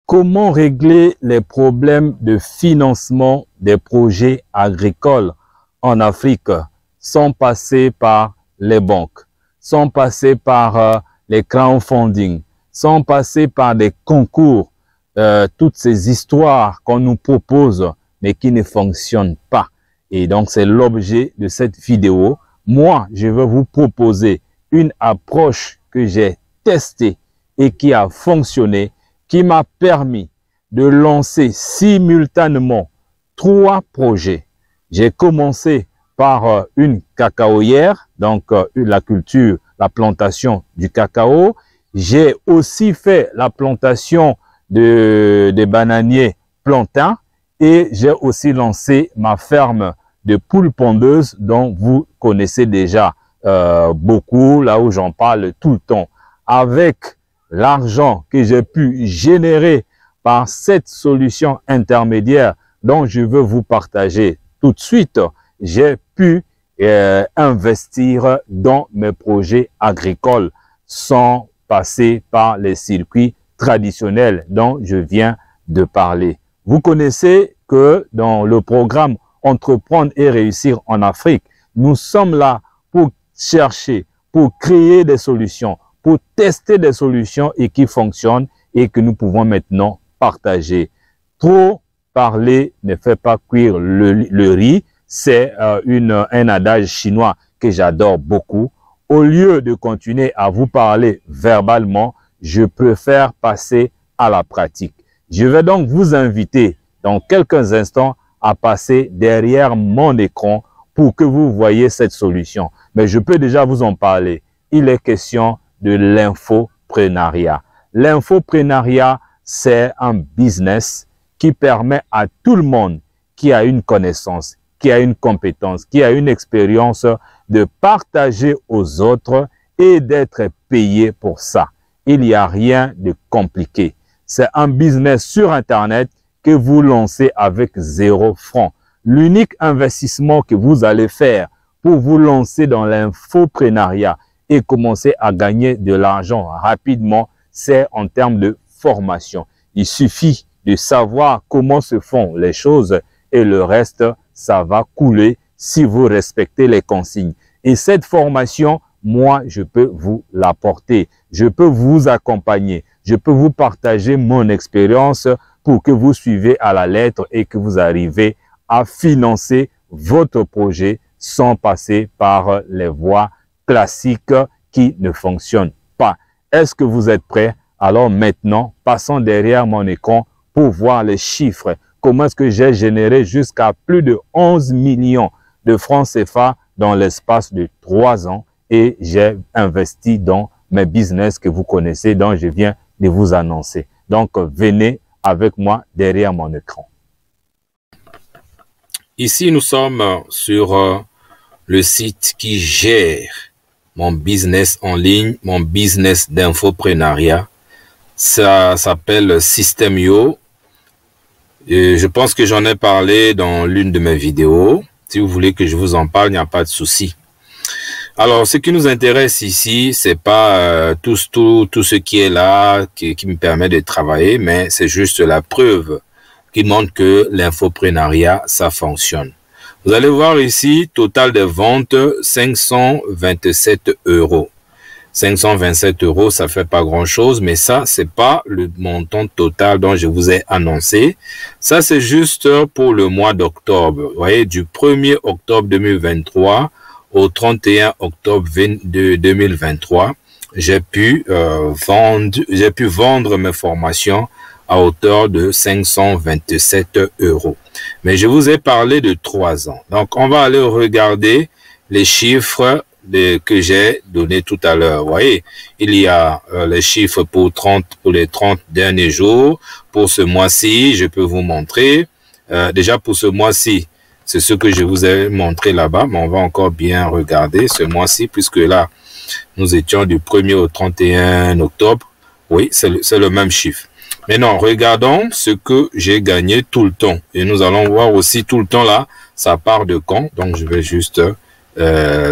Comment régler les problèmes de financement des projets agricoles en Afrique sans passer par les banques, sans passer par les crowdfunding, sans passer par des concours, toutes ces histoires qu'on nous propose mais qui ne fonctionnent pas. Et donc c'est l'objet de cette vidéo. Moi, je vais vous proposer une approche que j'ai testée et qui a fonctionné, qui m'a permis de lancer simultanément 3 projets. J'ai commencé par une cacaoyère, donc la culture, la plantation du cacao. J'ai aussi fait la plantation des bananiers plantains et j'ai aussi lancé ma ferme de poules pondeuses dont vous connaissez déjà beaucoup, là où j'en parle tout le temps. Avec l'argent que j'ai pu générer par cette solution intermédiaire dont je veux vous partager tout de suite, j'ai pu investir dans mes projets agricoles sans passer par les circuits traditionnels dont je viens de parler. Vous connaissez que dans le programme Entreprendre et réussir en Afrique, nous sommes là pour chercher, pour créer des solutions, pour tester des solutions et qui fonctionnent et que nous pouvons maintenant partager. Trop parler ne fait pas cuire le riz. C'est un adage chinois que j'adore beaucoup. Au lieu de continuer à vous parler verbalement, je préfère passer à la pratique. Je vais donc vous inviter dans quelques instants à passer derrière mon écran pour que vous voyez cette solution. Mais je peux déjà vous en parler. Il est question de l'infoprenariat. L'infoprenariat, c'est un business qui permet à tout le monde qui a une connaissance, qui a une compétence, qui a une expérience de partager aux autres et d'être payé pour ça. Il n'y a rien de compliqué. C'est un business sur Internet que vous lancez avec 0 francs. L'unique investissement que vous allez faire pour vous lancer dans l'infoprenariat et commencer à gagner de l'argent rapidement, c'est en termes de formation. Il suffit de savoir comment se font les choses et le reste, ça va couler si vous respectez les consignes. Et cette formation, moi, je peux vous l'apporter. Je peux vous accompagner. Je peux vous partager mon expérience pour que vous suivez à la lettre et que vous arrivez à financer votre projet sans passer par les voies classiques qui ne fonctionnent pas. Est-ce que vous êtes prêts? Alors maintenant, passons derrière mon écran pour voir les chiffres. Comment est-ce que j'ai généré jusqu'à plus de 11 millions de francs CFA dans l'espace de 3 ans et j'ai investi dans mes business que vous connaissez, dont je viens de vous annoncer. Donc, venez avec moi derrière mon écran. Ici, nous sommes sur le site qui gère mon business en ligne, mon business d'infoprenariat. Ça s'appelle System.io. Je pense que j'en ai parlé dans l'une de mes vidéos. Si vous voulez que je vous en parle, il n'y a pas de souci. Alors, ce qui nous intéresse ici, c'est pas tout ce qui est là, qui me permet de travailler, mais c'est juste la preuve qui montre que l'infoprenariat, ça fonctionne. Vous allez voir ici, total de ventes, 527 €. 527 €, ça fait pas grand chose, mais ça, c'est pas le montant total dont je vous ai annoncé. Ça, c'est juste pour le mois d'octobre. Vous voyez, du 1er octobre 2023 au 31 octobre 2023, j'ai pu vendre mes formations à hauteur de 527 €. Mais je vous ai parlé de 3 ans. Donc, on va aller regarder les chiffres que j'ai donné tout à l'heure. Vous voyez, il y a les chiffres pour les 30 derniers jours. Pour ce mois-ci, je peux vous montrer. Déjà pour ce mois-ci, c'est ce que je vous ai montré là-bas, mais on va encore bien regarder ce mois-ci, puisque là, nous étions du 1er au 31 octobre. Oui, c'est le même chiffre. Maintenant, regardons ce que j'ai gagné tout le temps. Et nous allons voir aussi tout le temps là, ça part de quand. Donc, je vais juste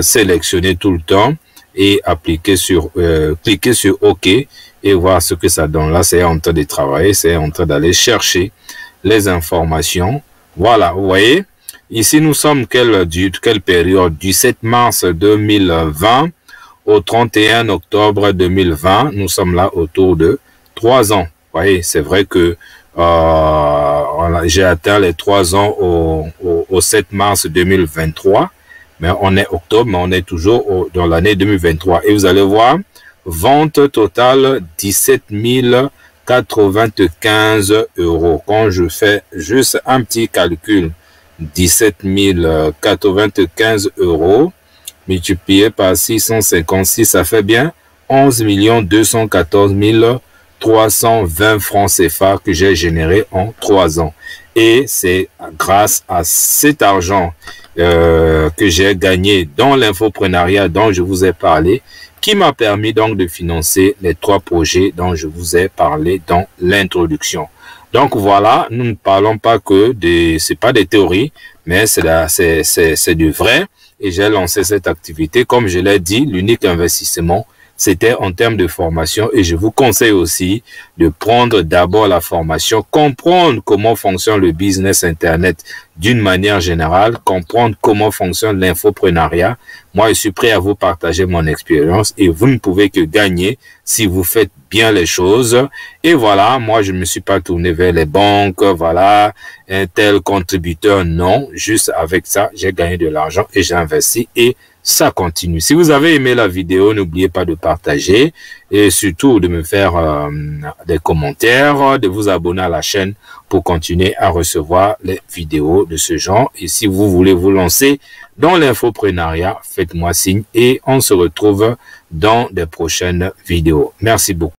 sélectionner tout le temps et cliquer sur OK. et voir ce que ça donne. Là, c'est en train de travailler, c'est en train d'aller chercher les informations. Voilà, vous voyez, ici nous sommes quelle période? Du 7 mars 2020 au 31 octobre 2020, nous sommes là autour de 3 ans. Vous voyez, c'est vrai que j'ai atteint les 3 ans au 7 mars 2023, mais on est octobre, mais on est toujours dans l'année 2023. Et vous allez voir, vente totale 17 095 €. Quand je fais juste un petit calcul, 17 095 € multiplié par 656, ça fait bien 11 214 320 francs CFA que j'ai généré en 3 ans. Et c'est grâce à cet argent que j'ai gagné dans l'infoprenariat dont je vous ai parlé, qui m'a permis donc de financer les 3 projets dont je vous ai parlé dans l'introduction. Donc voilà, nous ne parlons pas que c'est pas des théories, mais c'est du vrai. Et j'ai lancé cette activité, comme je l'ai dit, l'unique investissement, c'était en termes de formation. Et je vous conseille aussi de prendre d'abord la formation, comprendre comment fonctionne le business Internet d'une manière générale, comprendre comment fonctionne l'infoprenariat. Moi, je suis prêt à vous partager mon expérience et vous ne pouvez que gagner si vous faites bien les choses. Et voilà, moi, je ne me suis pas tourné vers les banques, voilà, un tel contributeur, non. Juste avec ça, j'ai gagné de l'argent et j'ai investi et ça continue. Si vous avez aimé la vidéo, n'oubliez pas de partager et surtout de me faire des commentaires, de vous abonner à la chaîne pour continuer à recevoir les vidéos de ce genre. Et si vous voulez vous lancer dans l'infoprenariat, faites-moi signe et on se retrouve dans des prochaines vidéos. Merci beaucoup.